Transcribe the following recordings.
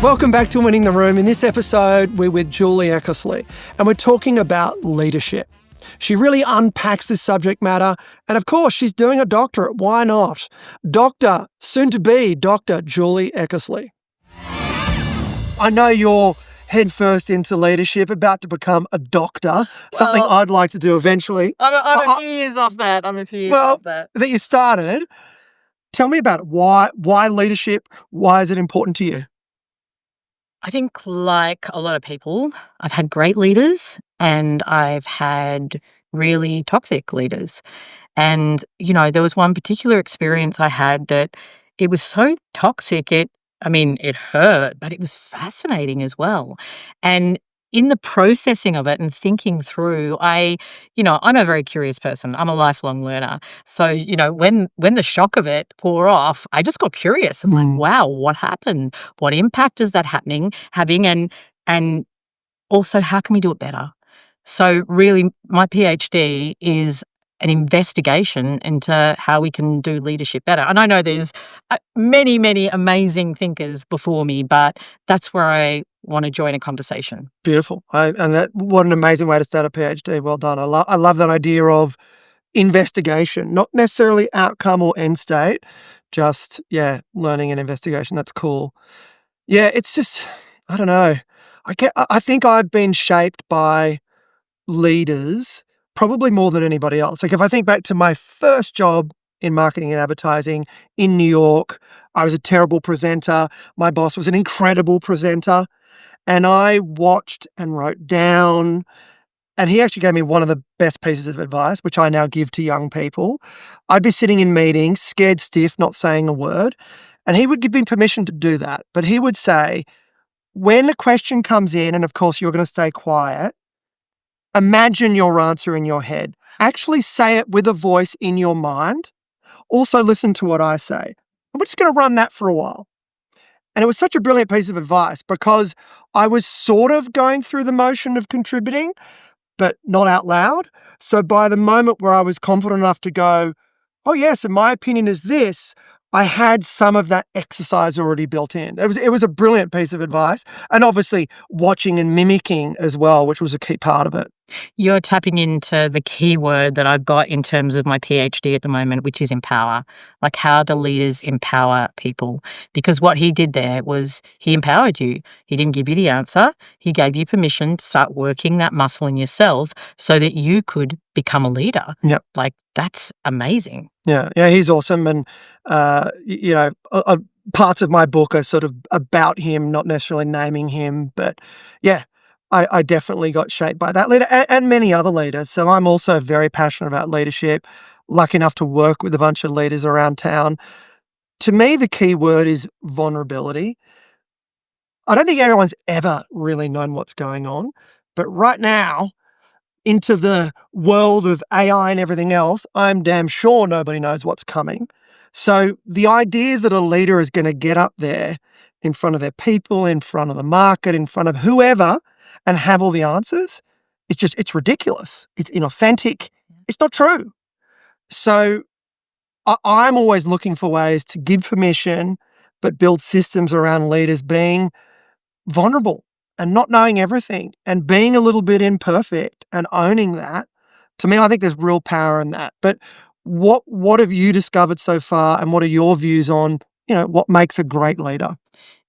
Welcome back to Winning the Room. In this episode, we're with Julie Eckersley, and we're talking about leadership. She really unpacks this subject matter, and of course, she's doing a doctorate. Why not? Soon-to-be Dr. Julie Eckersley. I know you're headfirst into leadership, about to become a doctor, something I'd like to do eventually. I'm a few years off that. That you started. Tell me about it. Why leadership? Why is it important to you? I think, like a lot of people, I've had great leaders and I've had really toxic leaders. And, there was one particular experience I had that it was so toxic. It hurt, but it was fascinating as well. And in the processing of it and thinking through, I'm a very curious person. I'm a lifelong learner. So, when the shock of it wore off, I just got curious. I'm like, wow, what happened? What impact is that having? And also, how can we do it better? So really, my PhD is an investigation into how we can do leadership better. And I know there's many, many amazing thinkers before me, but that's where I want to join a conversation. Beautiful. What an amazing way to start a PhD. Well done. I love that idea of investigation, not necessarily outcome or end state, just, learning and investigation. That's cool. Yeah, it's just, I don't know. I think I've been shaped by leaders probably more than anybody else. Like if I think back to my first job in marketing and advertising in New York, I was a terrible presenter. My boss was an incredible presenter. And I watched and wrote down, and he actually gave me one of the best pieces of advice, which I now give to young people. I'd be sitting in meetings, scared stiff, not saying a word, and he would give me permission to do that. But he would say, when a question comes in, and of course you're going to stay quiet, imagine your answer in your head. Actually say it with a voice in your mind. Also listen to what I say. And we're just going to run that for a while. And it was such a brilliant piece of advice because I was sort of going through the motion of contributing, but not out loud. So by the moment where I was confident enough to go, oh yes, and my opinion is this, I had some of that exercise already built in. It was a brilliant piece of advice. And obviously watching and mimicking as well, which was a key part of it. You're tapping into the key word that I've got in terms of my PhD at the moment, which is empower. Like, how do leaders empower people? Because what he did there was he empowered you. He didn't give you the answer. He gave you permission to start working that muscle in yourself so that you could become a leader. Yep. Like, that's amazing. Yeah, he's awesome. And, parts of my book are sort of about him, not necessarily naming him, but yeah. I definitely got shaped by that leader and many other leaders. So I'm also very passionate about leadership, lucky enough to work with a bunch of leaders around town. To me, the key word is vulnerability. I don't think anyone's ever really known what's going on, but right now, into the world of AI and everything else, I'm damn sure nobody knows what's coming. So the idea that a leader is going to get up there in front of their people, in front of the market, in front of whoever, and have all the answers, it's ridiculous. It's inauthentic. It's not true. So I'm always looking for ways to give permission, but build systems around leaders being vulnerable and not knowing everything and being a little bit imperfect and owning that. To me, I think there's real power in that. But what have you discovered so far, and what are your views on, what makes a great leader?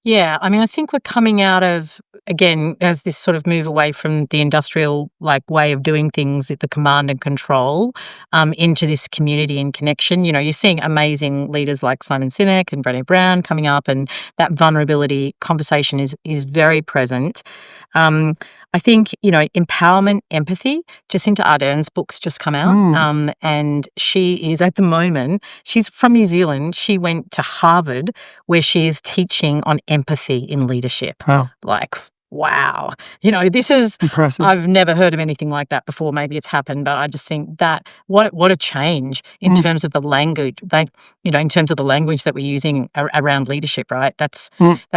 Yeah, I think we're coming out of, again, as this sort of move away from the industrial way of doing things, the command and control, into this community and connection. You're seeing amazing leaders like Simon Sinek and Brené Brown coming up, and that vulnerability conversation is very present. I think, empowerment, empathy. Jacinta Ardern's book's just come out, and she is, at the moment, she's from New Zealand. She went to Harvard, where she is teaching on empathy in leadership. Wow. Wow. This is impressive. I've never heard of anything like that before. Maybe it's happened, but I just think that what a change in terms of the language, in terms of the language that we're using around leadership, right? That's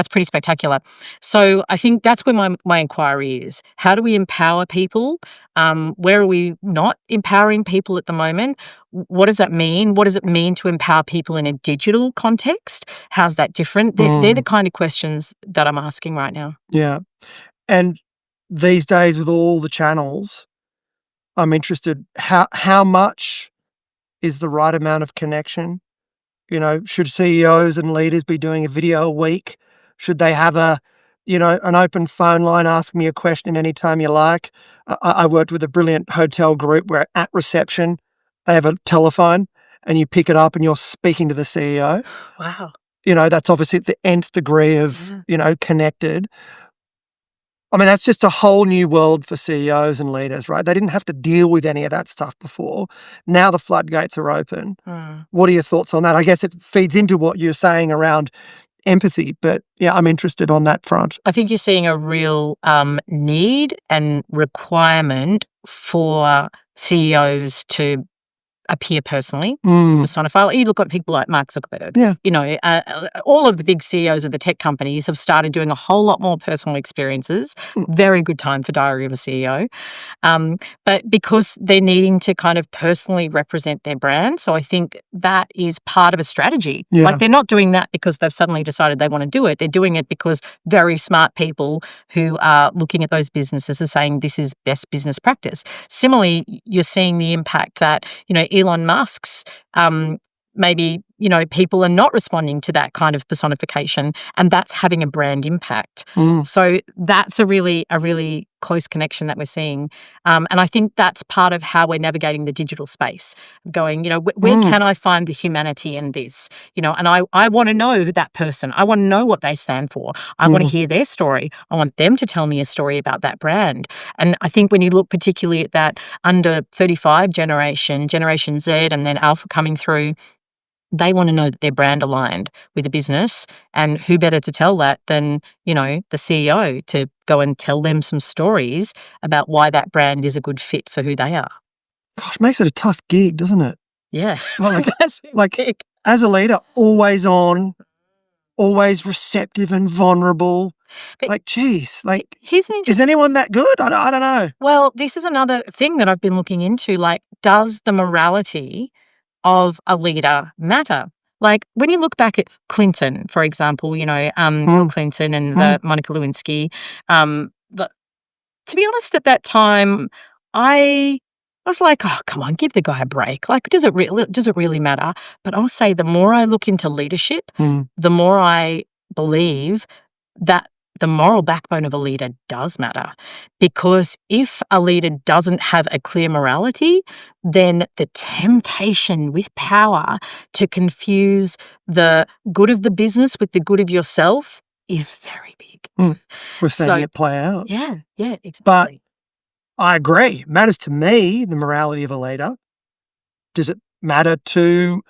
pretty spectacular. So I think that's where my inquiry is. How do we empower people Where are we not empowering people at the moment? What does that mean? What does it mean to empower people in a digital context? How's that different? They're the kind of questions that I'm asking right now. Yeah. And these days with all the channels, I'm interested, how much is the right amount of connection? You know, should CEOs and leaders be doing a video a week? Should they have an open phone line, ask me a question anytime you like? I worked with a brilliant hotel group where at reception, they have a telephone and you pick it up and you're speaking to the CEO. Wow. That's obviously the nth degree of, connected. I mean, that's just a whole new world for CEOs and leaders, right? They didn't have to deal with any of that stuff before. Now the floodgates are open. What are your thoughts on that? I guess it feeds into what you're saying around empathy, but yeah, I'm interested on that front. I think you're seeing a real need and requirement for CEOs to appear personally, personify. You look at people like Mark Zuckerberg. Yeah. All of the big CEOs of the tech companies have started doing a whole lot more personal experiences. Very good time for Diary of a CEO. But because they're needing to kind of personally represent their brand. So I think that is part of a strategy. Yeah. Like they're not doing that because they've suddenly decided they want to do it. They're doing it because very smart people who are looking at those businesses are saying this is best business practice. Similarly, you're seeing the impact that, Elon Musk's maybe, people are not responding to that kind of personification, and that's having a brand impact. So that's a really close connection that we're seeing. And I think that's part of how we're navigating the digital space, going, where can I find the humanity in this? And I want to know that person. I want to know what they stand for. I want to hear their story. I want them to tell me a story about that brand. And I think when you look particularly at that under 35 Generation Z, and then Alpha coming through, they want to know that they're brand aligned with the business, and who better to tell that than, the CEO to go and tell them some stories about why that brand is a good fit for who they are. Gosh, makes it a tough gig, doesn't it? Yeah. Like as a leader, always on, always receptive and vulnerable. But geez, is anyone that good? I don't know. Well, this is another thing that I've been looking into. Does the morality of a leader matter? Like when you look back at Clinton, for example, Bill Clinton and the Monica Lewinsky. But to be honest, at that time, I was like, oh, come on, give the guy a break. Does it really matter? But I'll say the more I look into leadership, the more I believe that the moral backbone of a leader does matter. Because if a leader doesn't have a clear morality, then the temptation with power to confuse the good of the business with the good of yourself is very big. We're seeing it play out. Yeah, exactly. But I agree. It matters to me, the morality of a leader. Does it matter to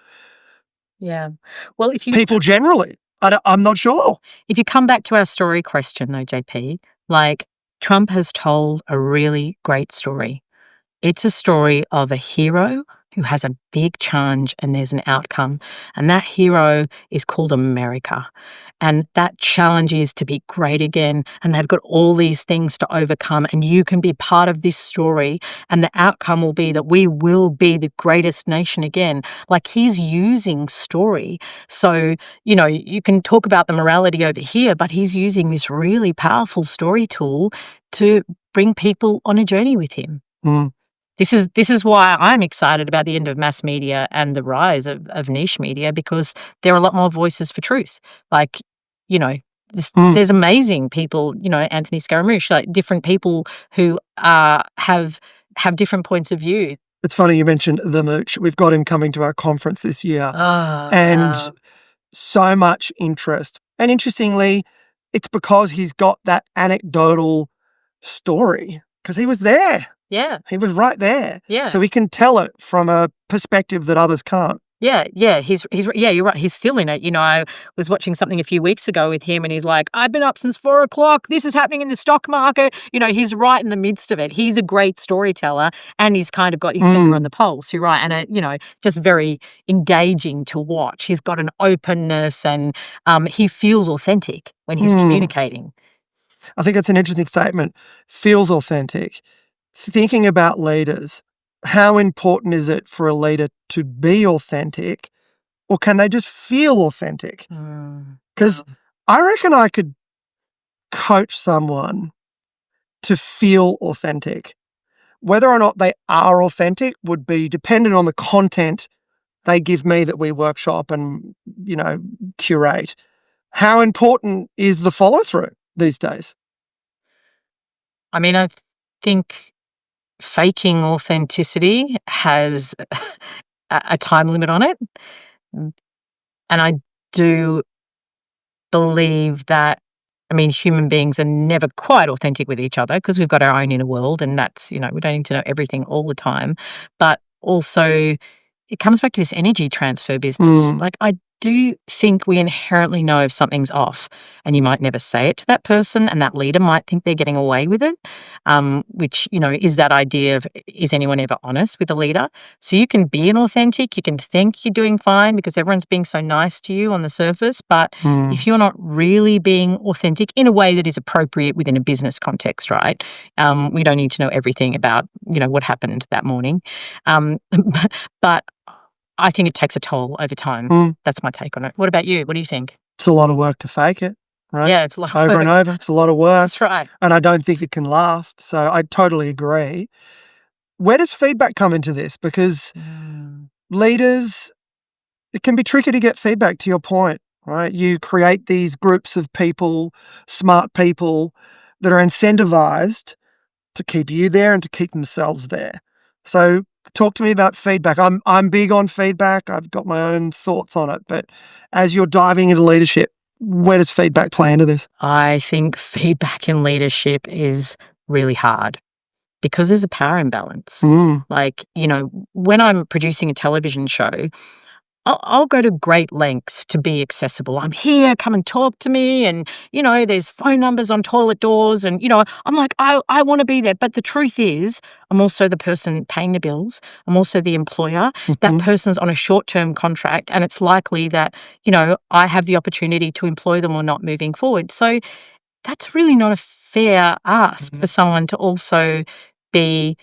well, if you people generally? I'm not sure. If you come back to our story question, though, JP, Trump has told a really great story. It's a story of a hero who has a big challenge and there's an outcome. And that hero is called America. And that challenge is to be great again. And they've got all these things to overcome. And you can be part of this story. And the outcome will be that we will be the greatest nation again. He's using story. So, you can talk about the morality over here, but he's using this really powerful story tool to bring people on a journey with him. This is why I'm excited about the end of mass media and the rise of niche media, because there are a lot more voices for truth. There's amazing people, Anthony Scaramouche, different people who have different points of view. It's funny you mentioned the Mooch. We've got him coming to our conference this year. So much interest. And interestingly, it's because he's got that anecdotal story, because he was there. Yeah. He was right there. Yeah. So he can tell it from a perspective that others can't. Yeah. You're right. He's still in it. I was watching something a few weeks ago with him and he's like, I've been up since 4 o'clock. This is happening in the stock market. He's right in the midst of it. He's a great storyteller and he's kind of got his finger on the pulse. You're right. And, just very engaging to watch. He's got an openness and he feels authentic when he's communicating. I think that's an interesting statement. Feels authentic. thinking about leaders, how important is it for a leader to be authentic, or can they just feel authentic? Because I reckon I could coach someone to feel authentic. Whether or not they are authentic would be dependent on the content they give me that we workshop and, curate. How important is the follow through these days? I mean, I think faking authenticity has a time limit on it. And I do believe that, I mean, human beings are never quite authentic with each other because we've got our own inner world, and that's, we don't need to know everything all the time. But also, it comes back to this energy transfer business. Like, I do think we inherently know if something's off, and you might never say it to that person, and that leader might think they're getting away with it, which, is that idea of, is anyone ever honest with a leader? So you can be inauthentic, you can think you're doing fine because everyone's being so nice to you on the surface, but if you're not really being authentic in a way that is appropriate within a business context, right? We don't need to know everything about, what happened that morning. But I think it takes a toll over time. That's my take on it. What about you? What do you think? It's a lot of work to fake it, right? Yeah, it's a lot of Over work. and over. It's a lot of work. That's right. And I don't think it can last. So I totally agree. Where does feedback come into this? Because leaders, it can be tricky to get feedback, to your point, right? You create these groups of people, smart people, that are incentivized to keep you there and to keep themselves there. So talk to me about feedback. I'm big on feedback. I've got my own thoughts on it. But as you're diving into leadership, where does feedback play into this? I think feedback in leadership is really hard because there's a power imbalance. Like, when I'm producing a television show, I'll go to great lengths to be accessible. I'm here, come and talk to me. And, there's phone numbers on toilet doors. And, I'm like, I want to be there. But the truth is, I'm also the person paying the bills. I'm also the employer. That person's on a short-term contract. And it's likely that, I have the opportunity to employ them or not moving forward. So that's really not a fair ask for someone to also be,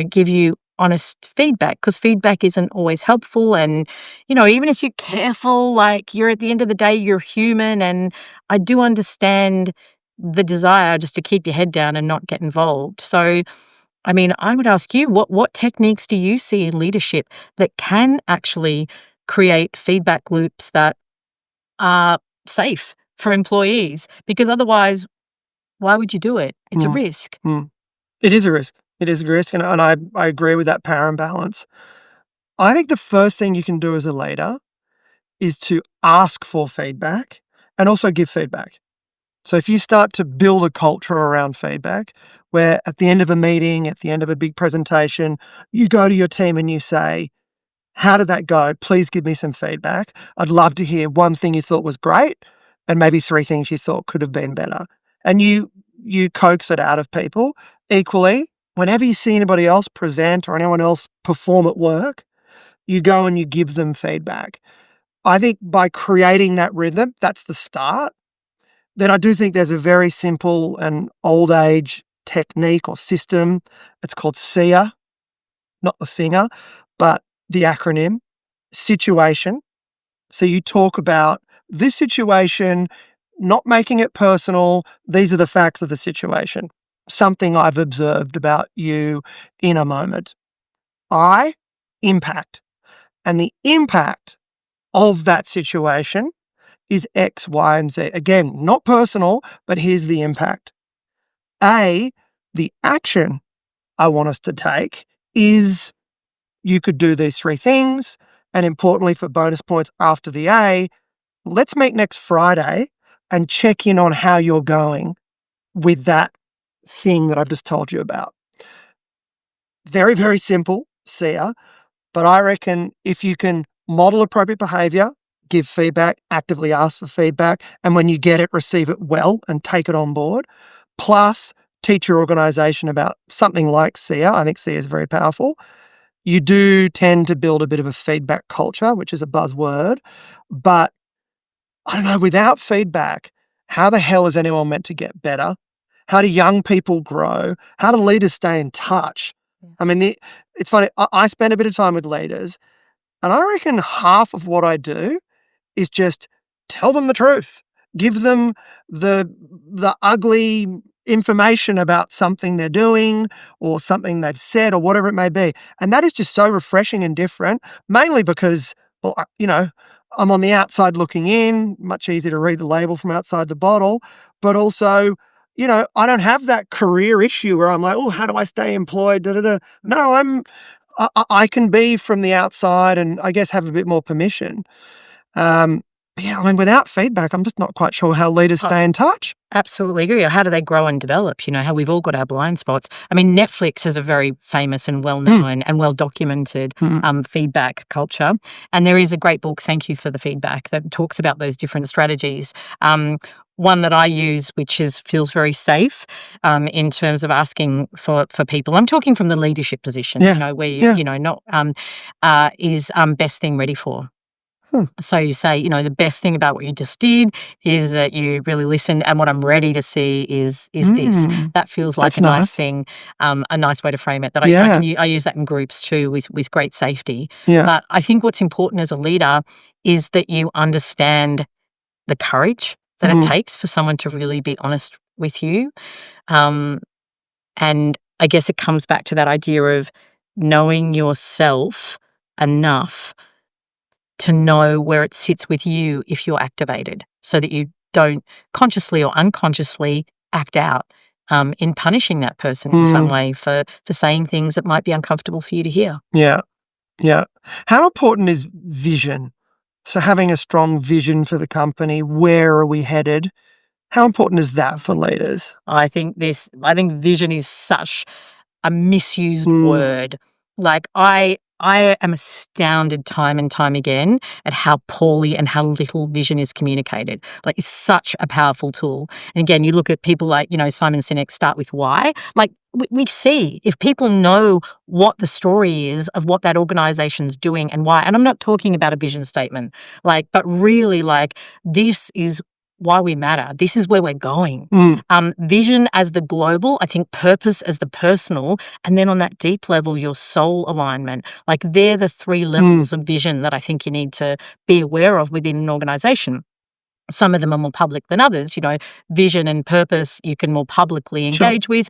give you honest feedback, because feedback isn't always helpful. And, even if you're careful, like, you're at the end of the day, you're human. And I do understand the desire just to keep your head down and not get involved. So, I mean, I would ask you, what techniques do you see in leadership that can actually create feedback loops that are safe for employees? Because otherwise, why would you do it? It's a risk. It is a risk. It is a risk. And I agree with that power imbalance. I think the first thing you can do as a leader is to ask for feedback and also give feedback. So if you start to build a culture around feedback, where at the end of a meeting, at the end of a big presentation, you go to your team and you say, how did that go? Please give me some feedback. I'd love to hear one thing you thought was great and maybe 3 things you thought could have been better. And you coax it out of people. Equally, whenever you see anybody else present or anyone else perform at work, you go and you give them feedback. I think by creating that rhythm, that's the start. Then I do think there's a very simple and old age technique or system. It's called SIA, not the singer, but the acronym, situation. So you talk about this situation, not making it personal. These are the facts of the situation. Something I've observed about you in a moment. I, impact. And the impact of that situation is X, Y, and Z. Again, not personal, but here's the impact. A, the action I want us to take is you could do these 3 things. And importantly, for bonus points after the A, let's meet next Friday and check in on how you're going with that thing that I've just told you about. Very, very simple, Sia, but I reckon if you can model appropriate behaviour, give feedback, actively ask for feedback, and when you get it, receive it well and take it on board, plus teach your organisation about something like SIA. I think SIA is very powerful. You do tend to build a bit of a feedback culture, which is a buzzword, but I don't know, without feedback, how the hell is anyone meant to get better? How do young people grow? How do leaders stay in touch? I mean, it's funny, I spend a bit of time with leaders, and I reckon half of what I do is just tell them the truth. Give them the ugly information about something they're doing or something they've said or whatever it may be. And that is just so refreshing and different, mainly because, well, I'm on the outside looking in, much easier to read the label from outside the bottle, but also, I don't have that career issue where I'm like, oh, how do I stay employed? Da, da, da. No, I can be from the outside and I guess have a bit more permission. Yeah, I mean, without feedback, I'm just not quite sure how leaders stay in touch. Absolutely agree. Or how do they grow and develop? How we've all got our blind spots. I mean, Netflix is a very famous and well-known and well-documented feedback culture. And there is a great book, Thank You for the Feedback, that talks about those different strategies. One that I use, which feels very safe in terms of asking for people. I'm talking from the leadership position, where not is best thing ready for. So you say, the best thing about what you just did is that you really listened, and what I'm ready to see is this. That feels like That's a nice nice. thing, a nice way to frame it. That Yeah. I use that in groups too with great safety. Yeah. But I think what's important as a leader is that you understand the courage that it takes for someone to really be honest with you. And I guess it comes back to that idea of knowing yourself enough to know where it sits with you if you're activated, so that you don't consciously or unconsciously act out in punishing that person in some way for saying things that might be uncomfortable for you to hear. Yeah. Yeah. How important is vision? So having a strong vision for the company, where are we headed? How important is that for leaders? I think vision is such a misused word. Like I am astounded time and time again at how poorly and how little vision is communicated. Like, it's such a powerful tool. And again, you look at people like, Simon Sinek, Start With Why. Like, we see if people know what the story is of what that organization's doing and why. And I'm not talking about a vision statement, but really this is why we matter. This is where we're going. Vision as the global, I think purpose as the personal, and then on that deep level, your soul alignment. They're the three levels of vision that I think you need to be aware of within an organization. Some of them are more public than others. Vision and purpose you can more publicly engage with.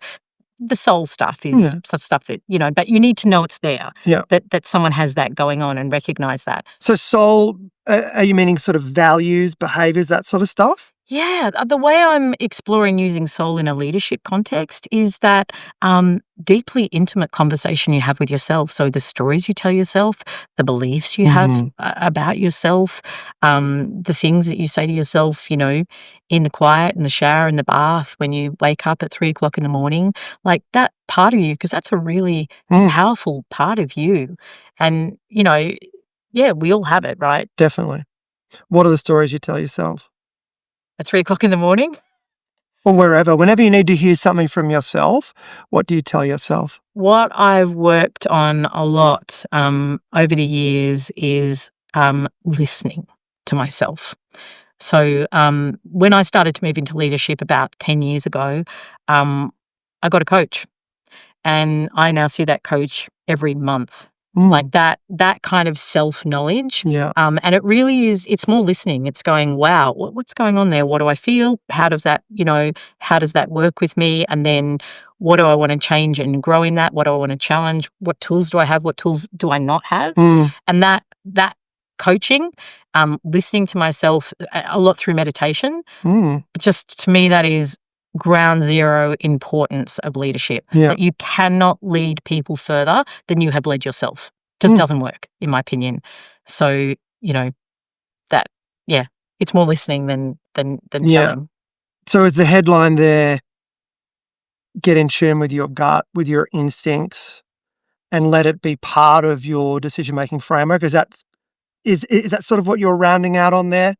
The soul stuff is such stuff that, but you need to know it's there. Yeah. That someone has that going on and recognize that. So soul, are you meaning sort of values, behaviors, that sort of stuff? Yeah, the way I'm exploring using soul in a leadership context is that deeply intimate conversation you have with yourself. So the stories you tell yourself, the beliefs you have about yourself, the things that you say to yourself, in the quiet, in the shower, in the bath, when you wake up at 3 o'clock in the morning, that part of you, because that's a really powerful part of you. And, we all have it, right? Definitely. What are the stories you tell yourself? At 3 o'clock in the morning? Or wherever. Whenever you need to hear something from yourself, what do you tell yourself? What I've worked on a lot over the years is listening to myself. So when I started to move into leadership about 10 years ago, I got a coach. And I now see that coach every month. That kind of self-knowledge. Yeah. And it really is, it's more listening. It's going, wow, what's going on there? What do I feel? How does that work with me? And then what do I want to change and grow in that? What do I want to challenge? What tools do I have? What tools do I not have? And that coaching, listening to myself a lot through meditation, just to me, that is ground zero importance of leadership. Yeah. That you cannot lead people further than you have led yourself. Just doesn't work, in my opinion. So, it's more listening than telling. So is the headline there, get in tune with your gut, with your instincts, and let it be part of your decision-making framework? Is that sort of what you're rounding out on there?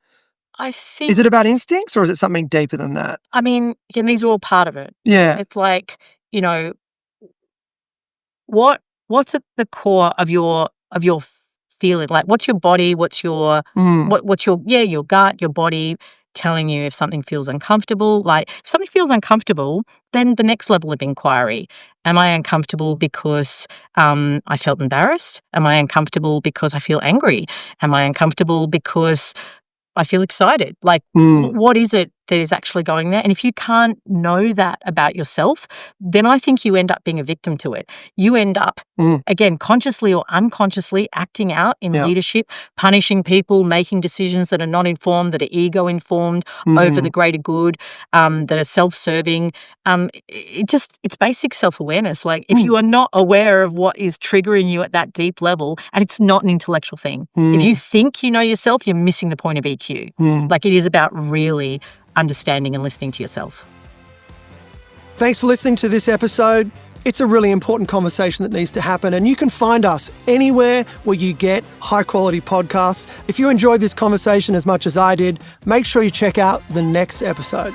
I think. Is it about instincts or is it something deeper than that? I mean, again, these are all part of it. Yeah. It's like, what's at the core of your feeling? Like, what's your body? What's your your gut, your body? telling you if something feels uncomfortable. Like, if something feels uncomfortable, then the next level of inquiry. Am I uncomfortable because I felt embarrassed? Am I uncomfortable because I feel angry? Am I uncomfortable because I feel excited? Like, what is it that is actually going there? And if you can't know that about yourself, then I think you end up being a victim to it. You end up, again, consciously or unconsciously acting out in leadership, punishing people, making decisions that are not informed, that are ego-informed over the greater good, that are self-serving. It's basic self-awareness. Like, if you are not aware of what is triggering you at that deep level, and it's not an intellectual thing. If you think you know yourself, you're missing the point of EQ. Like, it is about really understanding and listening to yourself. Thanks for listening to this episode. It's a really important conversation that needs to happen, and you can find us anywhere where you get high-quality podcasts. If you enjoyed this conversation as much as I did, make sure you check out the next episode.